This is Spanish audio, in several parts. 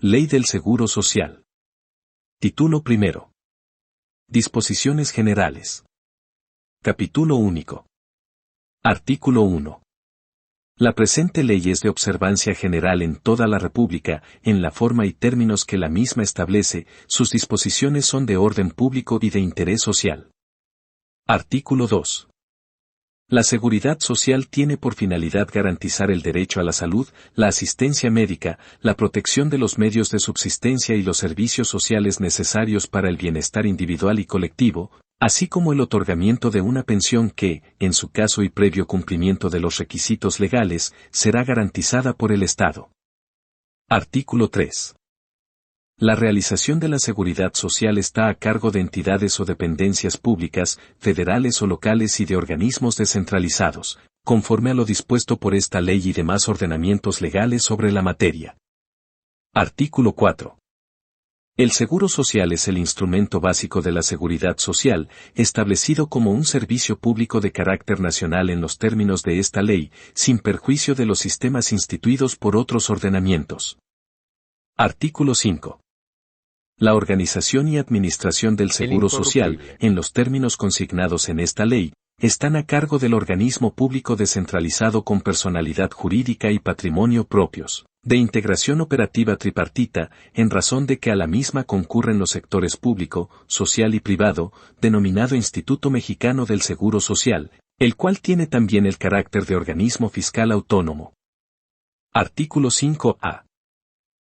Ley del Seguro Social. Título primero. Disposiciones generales. Capítulo único. Artículo 1. La presente ley es de observancia general en toda la República, en la forma y términos que la misma establece, sus disposiciones son de orden público y de interés social. Artículo 2. La seguridad social tiene por finalidad garantizar el derecho a la salud, la asistencia médica, la protección de los medios de subsistencia y los servicios sociales necesarios para el bienestar individual y colectivo, así como el otorgamiento de una pensión que, en su caso y previo cumplimiento de los requisitos legales, será garantizada por el Estado. Artículo 3. La realización de la seguridad social está a cargo de entidades o dependencias públicas, federales o locales y de organismos descentralizados, conforme a lo dispuesto por esta ley y demás ordenamientos legales sobre la materia. Artículo 4. El seguro social es el instrumento básico de la seguridad social, establecido como un servicio público de carácter nacional en los términos de esta ley, sin perjuicio de los sistemas instituidos por otros ordenamientos. Artículo 5. La organización y administración del seguro social, en los términos consignados en esta ley, están a cargo del organismo público descentralizado con personalidad jurídica y patrimonio propios, de integración operativa tripartita, en razón de que a la misma concurren los sectores público, social y privado, denominado Instituto Mexicano del Seguro Social, el cual tiene también el carácter de organismo fiscal autónomo. Artículo 5A.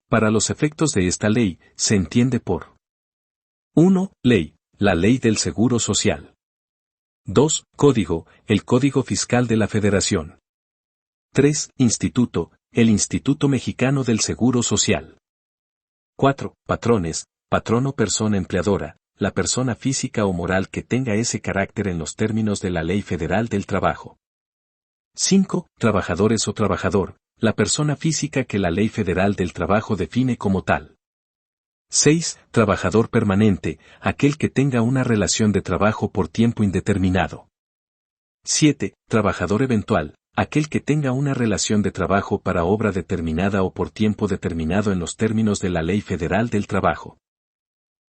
Para los efectos de esta ley, se entiende por 1. Ley, la Ley del Seguro Social. 2. Código, el Código Fiscal de la Federación. 3. Instituto, el Instituto Mexicano del Seguro Social. 4. Patrones, patrón o persona empleadora, la persona física o moral que tenga ese carácter en los términos de la Ley Federal del Trabajo. 5. Trabajadores o trabajador, la persona física que la Ley Federal del Trabajo define como tal. 6. Trabajador permanente, aquel que tenga una relación de trabajo por tiempo indeterminado. 7. Trabajador eventual, aquel que tenga una relación de trabajo para obra determinada o por tiempo determinado en los términos de la Ley Federal del Trabajo.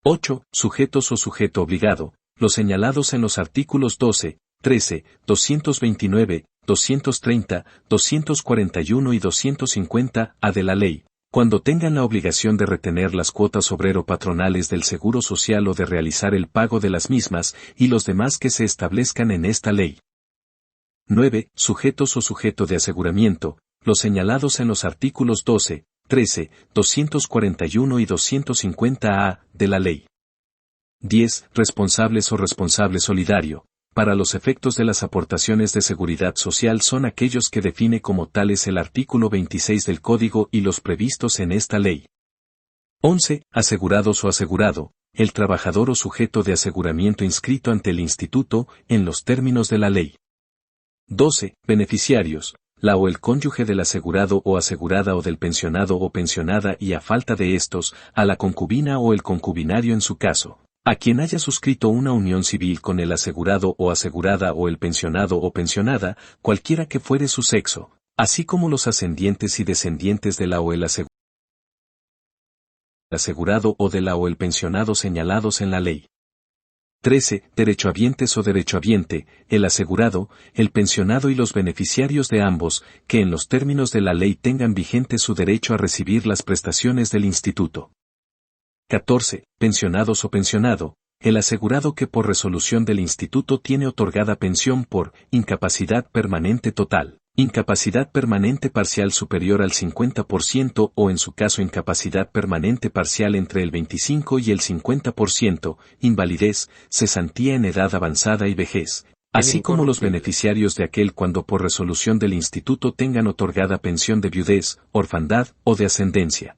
8. Sujetos o sujeto obligado, los señalados en los artículos 12, 13, 229, 230, 241 y 250-A de la ley, cuando tengan la obligación de retener las cuotas obrero-patronales del Seguro Social o de realizar el pago de las mismas, y los demás que se establezcan en esta ley. 9. Sujetos o sujeto de aseguramiento, los señalados en los artículos 12, 13, 241 y 250-A de la ley. 10. Responsables o responsable solidario. Para los efectos de las aportaciones de seguridad social son aquellos que define como tales el artículo 26 del Código y los previstos en esta ley. 11. Asegurados o asegurado, el trabajador o sujeto de aseguramiento inscrito ante el Instituto, en los términos de la ley. 12. Beneficiarios, la o el cónyuge del asegurado o asegurada o del pensionado o pensionada y a falta de estos, a la concubina o el concubinario en su caso. A quien haya suscrito una unión civil con el asegurado o asegurada o el pensionado o pensionada, cualquiera que fuere su sexo, así como los ascendientes y descendientes de la o el asegurado o de la o el pensionado señalados en la ley. 13. Derechohabientes o derechohabiente, el asegurado, el pensionado y los beneficiarios de ambos, que en los términos de la ley tengan vigente su derecho a recibir las prestaciones del Instituto. 14. Pensionados o pensionado, el asegurado que por resolución del Instituto tiene otorgada pensión por incapacidad permanente total, incapacidad permanente parcial superior al 50% o en su caso incapacidad permanente parcial entre el 25 y el 50%, invalidez, cesantía en edad avanzada y vejez, así como los beneficiarios de aquel cuando por resolución del Instituto tengan otorgada pensión de viudez, orfandad o de ascendencia.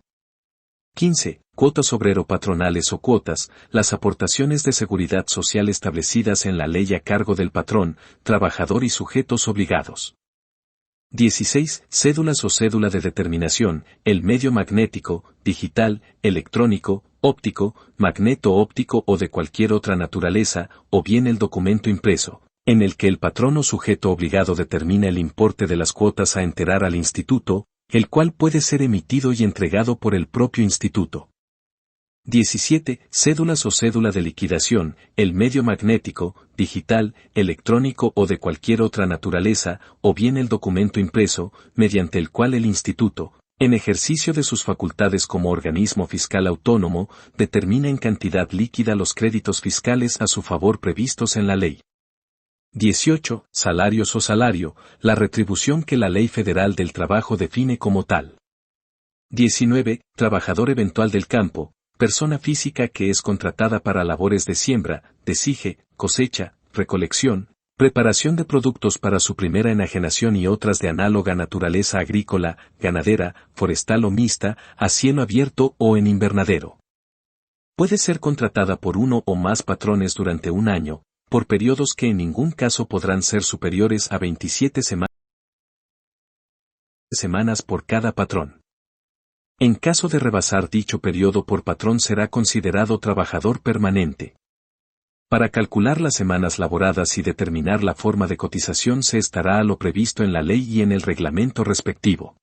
15. Cuotas obrero-patronales o cuotas, las aportaciones de seguridad social establecidas en la ley a cargo del patrón, trabajador y sujetos obligados. 16. Cédulas o cédula de determinación, el medio magnético, digital, electrónico, óptico, magneto-óptico o de cualquier otra naturaleza, o bien el documento impreso, en el que el patrón o sujeto obligado determina el importe de las cuotas a enterar al Instituto, el cual puede ser emitido y entregado por el propio instituto. 17. Cédulas o cédula de liquidación, el medio magnético, digital, electrónico o de cualquier otra naturaleza, o bien el documento impreso, mediante el cual el instituto, en ejercicio de sus facultades como organismo fiscal autónomo, determina en cantidad líquida los créditos fiscales a su favor previstos en la ley. 18. Salarios o salario, la retribución que la Ley Federal del Trabajo define como tal. 19. Trabajador eventual del campo, persona física que es contratada para labores de siembra, desige, cosecha, recolección, preparación de productos para su primera enajenación y otras de análoga naturaleza agrícola, ganadera, forestal o mixta, a cielo abierto o en invernadero. Puede ser contratada por uno o más patrones durante un año, por periodos que en ningún caso podrán ser superiores a 27 semanas por cada patrón. En caso de rebasar dicho periodo por patrón será considerado trabajador permanente. Para calcular las semanas laboradas y determinar la forma de cotización se estará a lo previsto en la ley y en el reglamento respectivo.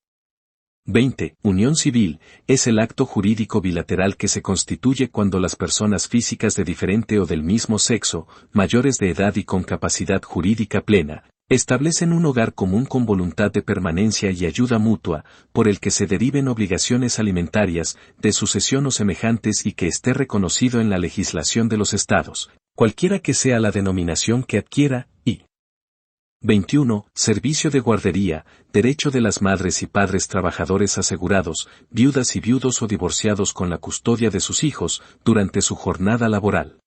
20. Unión civil, es el acto jurídico bilateral que se constituye cuando las personas físicas de diferente o del mismo sexo, mayores de edad y con capacidad jurídica plena, establecen un hogar común con voluntad de permanencia y ayuda mutua, por el que se deriven obligaciones alimentarias, de sucesión o semejantes y que esté reconocido en la legislación de los estados, cualquiera que sea la denominación que adquiera, y 21. Servicio de guardería, derecho de las madres y padres trabajadores asegurados, viudas y viudos o divorciados con la custodia de sus hijos, durante su jornada laboral.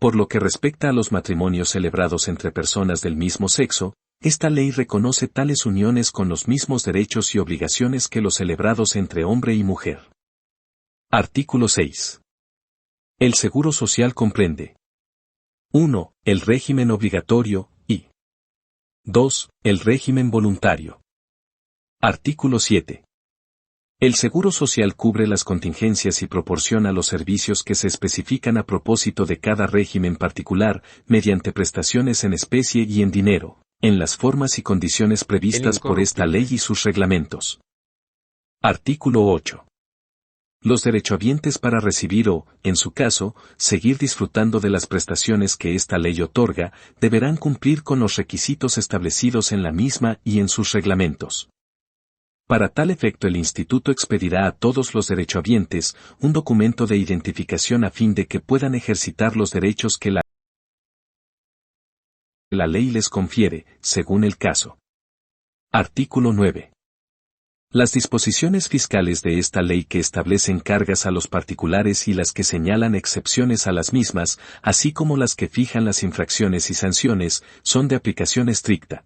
Por lo que respecta a los matrimonios celebrados entre personas del mismo sexo, esta ley reconoce tales uniones con los mismos derechos y obligaciones que los celebrados entre hombre y mujer. Artículo 6. El Seguro Social comprende 1. El régimen obligatorio, y 2. El régimen voluntario. Artículo 7. El Seguro Social cubre las contingencias y proporciona los servicios que se especifican a propósito de cada régimen particular, mediante prestaciones en especie y en dinero, en las formas y condiciones previstas por esta ley y sus reglamentos. Artículo 8. Los derechohabientes para recibir o, en su caso, seguir disfrutando de las prestaciones que esta ley otorga, deberán cumplir con los requisitos establecidos en la misma y en sus reglamentos. Para tal efecto el Instituto expedirá a todos los derechohabientes un documento de identificación a fin de que puedan ejercitar los derechos que la ley les confiere, según el caso. Artículo 9. Las disposiciones fiscales de esta ley que establecen cargas a los particulares y las que señalan excepciones a las mismas, así como las que fijan las infracciones y sanciones, son de aplicación estricta.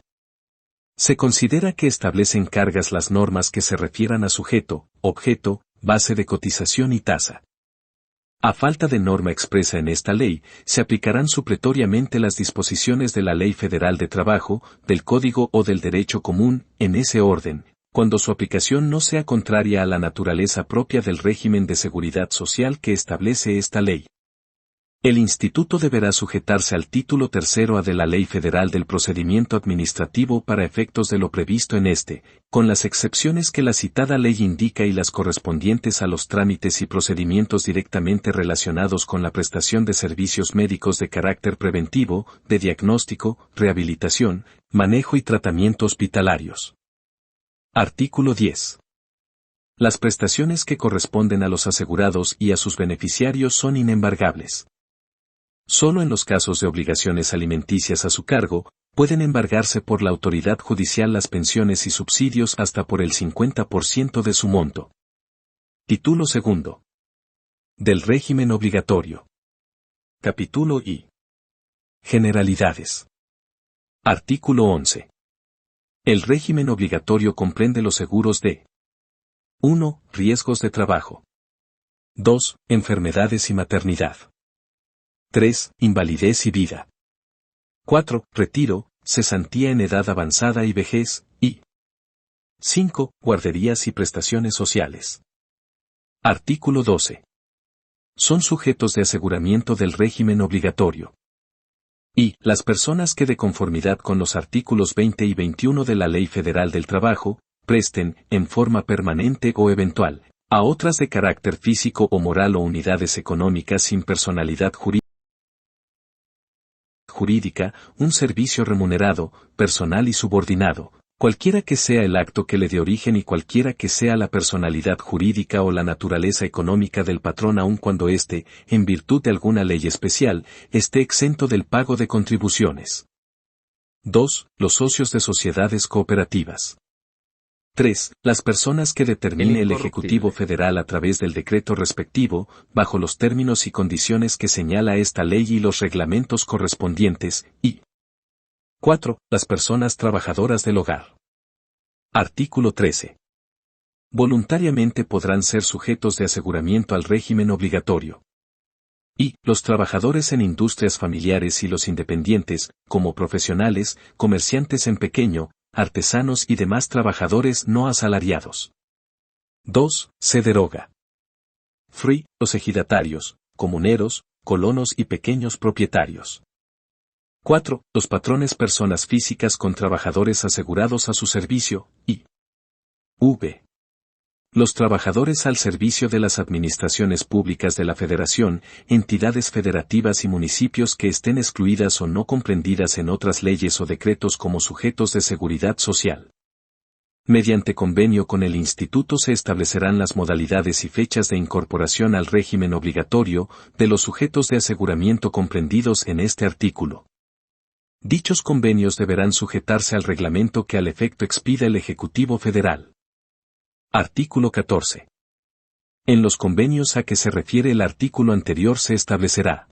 Se considera que establecen cargas las normas que se refieran a sujeto, objeto, base de cotización y tasa. A falta de norma expresa en esta ley, se aplicarán supletoriamente las disposiciones de la Ley Federal de Trabajo, del Código o del Derecho Común, en ese orden, cuando su aplicación no sea contraria a la naturaleza propia del régimen de seguridad social que establece esta ley. El Instituto deberá sujetarse al título tercero A de la Ley Federal del Procedimiento Administrativo para efectos de lo previsto en este, con las excepciones que la citada ley indica y las correspondientes a los trámites y procedimientos directamente relacionados con la prestación de servicios médicos de carácter preventivo, de diagnóstico, rehabilitación, manejo y tratamiento hospitalarios. Artículo 10. Las prestaciones que corresponden a los asegurados y a sus beneficiarios son inembargables. Solo en los casos de obligaciones alimenticias a su cargo, pueden embargarse por la autoridad judicial las pensiones y subsidios hasta por el 50% de su monto. Título segundo. Del régimen obligatorio. Capítulo I. Generalidades. Artículo 11. El régimen obligatorio comprende los seguros de 1. Riesgos de trabajo. 2. Enfermedades y maternidad. 3. Invalidez y vida. 4. Retiro, cesantía en edad avanzada y vejez, y 5. Guarderías y prestaciones sociales. Artículo 12. Son sujetos de aseguramiento del régimen obligatorio. Y, las personas que de conformidad con los artículos 20 y 21 de la Ley Federal del Trabajo, presten, en forma permanente o eventual, a otras de carácter físico o moral o unidades económicas sin personalidad jurídica, un servicio remunerado, personal y subordinado, cualquiera que sea el acto que le dé origen y cualquiera que sea la personalidad jurídica o la naturaleza económica del patrón aun cuando éste, en virtud de alguna ley especial, esté exento del pago de contribuciones. 2. Los socios de sociedades cooperativas. 3. Las personas que determine el Ejecutivo Federal a través del decreto respectivo, bajo los términos y condiciones que señala esta ley y los reglamentos correspondientes, y 4. Las personas trabajadoras del hogar. Artículo 13. Voluntariamente podrán ser sujetos de aseguramiento al régimen obligatorio. Y los trabajadores en industrias familiares y los independientes, como profesionales, comerciantes en pequeño, artesanos y demás trabajadores no asalariados. 2. Se deroga. Free, los ejidatarios, comuneros, colonos y pequeños propietarios. 4. Los patrones personas físicas con trabajadores asegurados a su servicio, y v. Los trabajadores al servicio de las administraciones públicas de la Federación, entidades federativas y municipios que estén excluidas o no comprendidas en otras leyes o decretos como sujetos de seguridad social. Mediante convenio con el Instituto se establecerán las modalidades y fechas de incorporación al régimen obligatorio de los sujetos de aseguramiento comprendidos en este artículo. Dichos convenios deberán sujetarse al reglamento que al efecto expida el Ejecutivo Federal. Artículo 14. En los convenios a que se refiere el artículo anterior se establecerá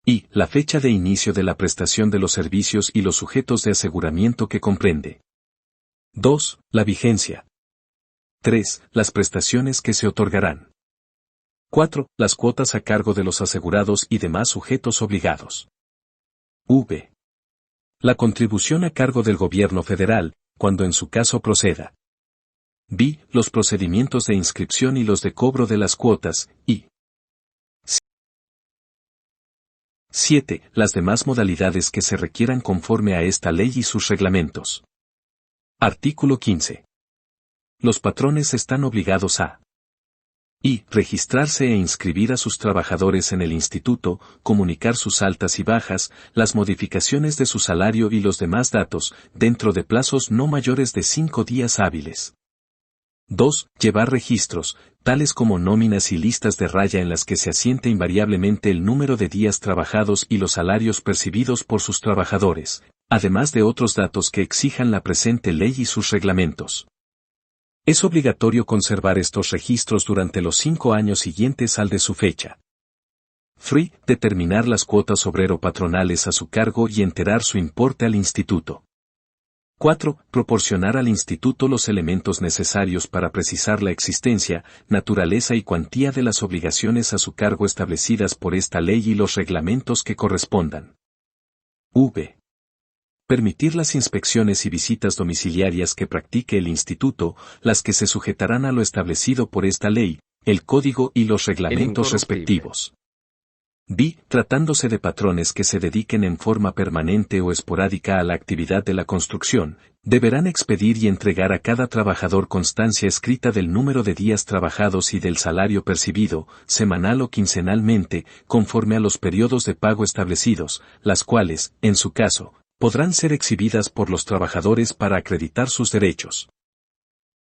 y la fecha de inicio de la prestación de los servicios y los sujetos de aseguramiento que comprende. 2. La vigencia. 3. Las prestaciones que se otorgarán. 4. Las cuotas a cargo de los asegurados y demás sujetos obligados. V. La contribución a cargo del gobierno federal, cuando en su caso proceda. B. Los procedimientos de inscripción y los de cobro de las cuotas, y 7. Las demás modalidades que se requieran conforme a esta ley y sus reglamentos. Artículo 15. Los patrones están obligados a y registrarse e inscribir a sus trabajadores en el instituto, comunicar sus altas y bajas, las modificaciones de su salario y los demás datos, dentro de plazos no mayores de 5 días hábiles. 2. Llevar registros, tales como nóminas y listas de raya en las que se asiente invariablemente el número de días trabajados y los salarios percibidos por sus trabajadores, además de otros datos que exijan la presente ley y sus reglamentos. Es obligatorio conservar estos registros durante los 5 años siguientes al de su fecha. Free, determinar las cuotas obrero-patronales a su cargo y enterar su importe al instituto. 4. Proporcionar al instituto los elementos necesarios para precisar la existencia, naturaleza y cuantía de las obligaciones a su cargo establecidas por esta ley y los reglamentos que correspondan. V. Permitir las inspecciones y visitas domiciliarias que practique el instituto, las que se sujetarán a lo establecido por esta ley, el código y los reglamentos respectivos. B. Tratándose de patrones que se dediquen en forma permanente o esporádica a la actividad de la construcción, deberán expedir y entregar a cada trabajador constancia escrita del número de días trabajados y del salario percibido, semanal o quincenalmente, conforme a los periodos de pago establecidos, las cuales, en su caso, podrán ser exhibidas por los trabajadores para acreditar sus derechos.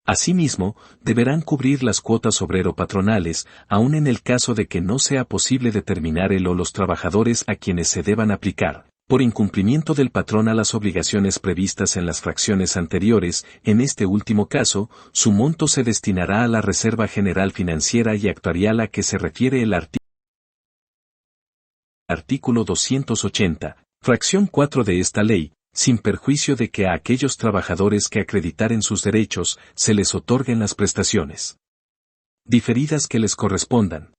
Asimismo, deberán cubrir las cuotas obrero-patronales, aun en el caso de que no sea posible determinar el o los trabajadores a quienes se deban aplicar, por incumplimiento del patrón a las obligaciones previstas en las fracciones anteriores. En este último caso, su monto se destinará a la Reserva General Financiera y Actuarial a que se refiere el artículo 280, fracción 4 de esta ley, sin perjuicio de que a aquellos trabajadores que acreditaren sus derechos, se les otorguen las prestaciones diferidas que les correspondan.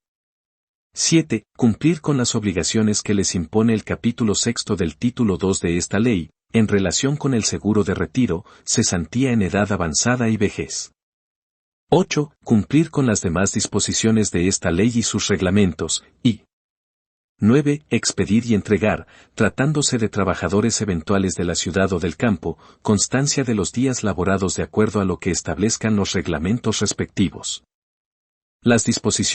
7. Cumplir con las obligaciones que les impone el capítulo 6 del título 2 de esta ley, en relación con el seguro de retiro, cesantía en edad avanzada y vejez. 8. Cumplir con las demás disposiciones de esta ley y sus reglamentos, y 9. Expedir y entregar, tratándose de trabajadores eventuales de la ciudad o del campo, constancia de los días laborados de acuerdo a lo que establezcan los reglamentos respectivos. Las disposiciones